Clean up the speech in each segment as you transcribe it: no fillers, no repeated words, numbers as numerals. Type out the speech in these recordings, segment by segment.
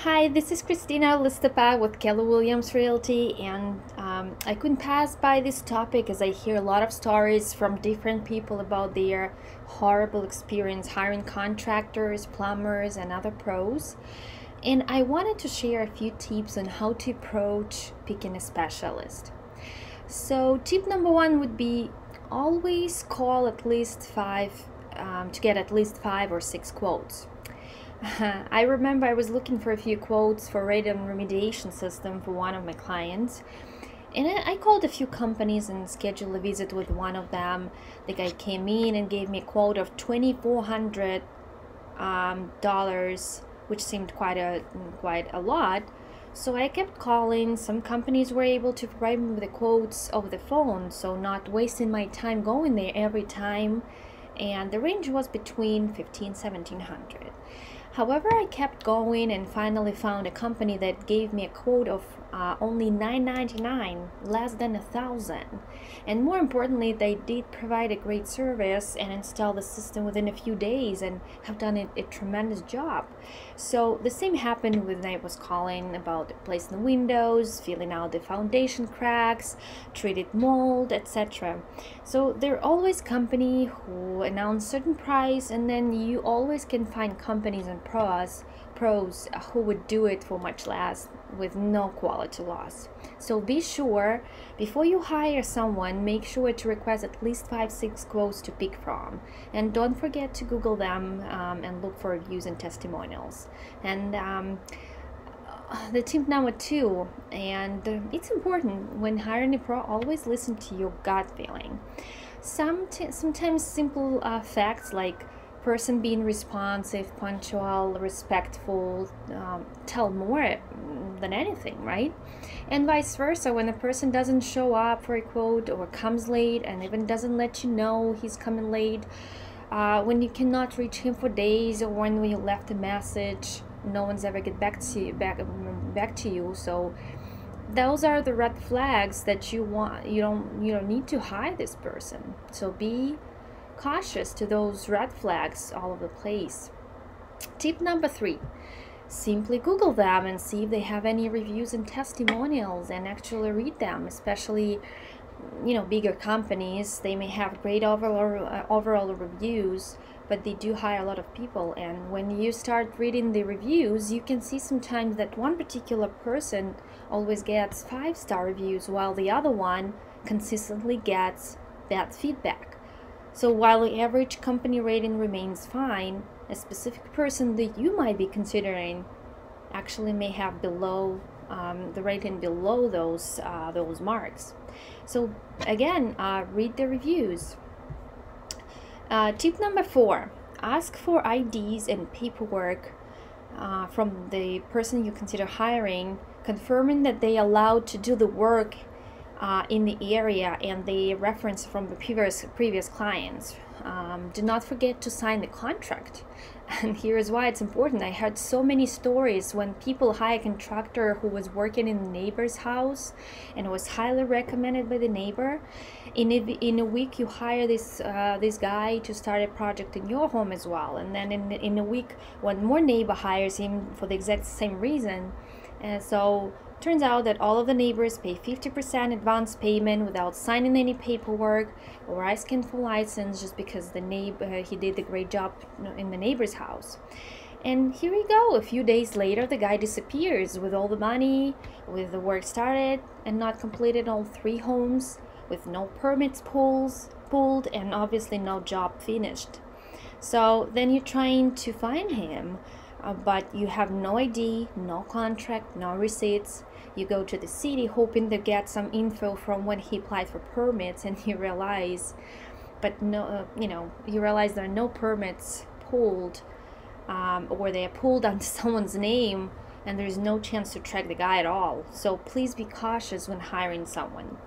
Hi, this is Christina Listapag with Keller Williams Realty, and I couldn't pass by this topic as I hear a lot of stories from different people about their horrible experience hiring contractors, plumbers, and other pros. And I wanted to share a few tips on how to approach picking a specialist. So, tip number one would be always call at least five to get at least 5 or 6 quotes. I remember I was looking for a few quotes for radon remediation system for one of my clients, and I called a few companies and scheduled a visit with one of them. The guy came in and gave me a quote of $2,400, which seemed quite a lot. So I kept calling. Some companies were able to provide me with the quotes over the phone, so not wasting my time going there every time. And the range was between 15 and 1700. However, I kept going and finally found a company that gave me a quote of only $999, less than $1,000. And more importantly, they did provide a great service and install the system within a few days and have done a tremendous job. So the same happened when I was calling about replacing the windows, filling out the foundation cracks, treated mold, etc. So there are always companies who announce certain price, and then you always can find companies and pros who would do it for much less with no quality loss. So be sure before you hire someone, make sure to request at least 5-6 quotes to pick from, and don't forget to Google them and look for reviews and testimonials. And the tip number two, and it's important when hiring a pro, always listen to your gut feeling. Sometimes simple facts like person being responsive, punctual, respectful, tell more than anything, right? And vice versa, when a person doesn't show up for a quote or comes late and even doesn't let you know he's coming late, when you cannot reach him for days, or when you left a message, no one's ever get back to you. So those are the red flags that you don't need to hire this person. So be cautious to those red flags all over the place. Tip number 3, simply Google them and see if they have any reviews and testimonials, and actually read them. Especially bigger companies, they may have great overall reviews, but they do hire a lot of people, and when you start reading the reviews, you can see sometimes that one particular person always gets 5-star reviews while the other one consistently gets bad feedback. So while the average company rating remains fine, a specific person that you might be considering actually may have the rating below those marks. So again, read the reviews. Tip number 4, ask for IDs and paperwork from the person you consider hiring, confirming that they are allowed to do the work in the area and the reference from the previous clients. Do not forget to sign the contract. And here is why it's important. I heard so many stories when people hire a contractor who was working in the neighbor's house and was highly recommended by the neighbor. In a week, you hire this guy to start a project in your home as well, and then in a week, one more neighbor hires him for the exact same reason. And so turns out that all of the neighbors pay 50% advance payment without signing any paperwork or asking for license, just because the neighbor he did a great job in the neighbor's house. And here we go. A few days later, the guy disappears with all the money, with the work started and not completed all 3 homes, with no permits pulled, and obviously no job finished. So then you're trying to find him, but you have no ID, no contract, no receipts. You go to the city hoping to get some info from when he applied for permits, and you realize, you realize there are no permits pulled, or they are pulled under someone's name, and there's no chance to track the guy at all. So please be cautious when hiring someone.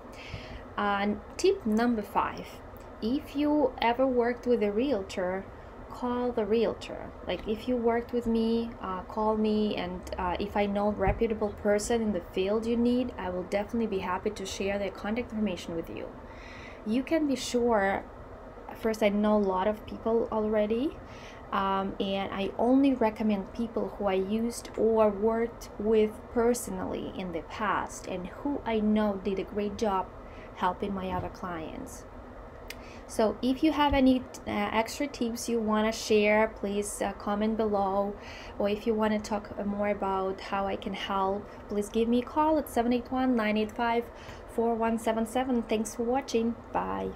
Tip number 5, if you ever worked with a realtor, call the realtor. Like, if you worked with me, call me, and if I know a reputable person in the field you need, I will definitely be happy to share their contact information with you. You can be sure, first, I know a lot of people already, And I only recommend people who I used or worked with personally in the past and who I know did a great job helping my other clients. So if you have any extra tips you want to share, please comment below. Or if you want to talk more about how I can help, please give me a call at 781-985-4177. Thanks for watching. Bye.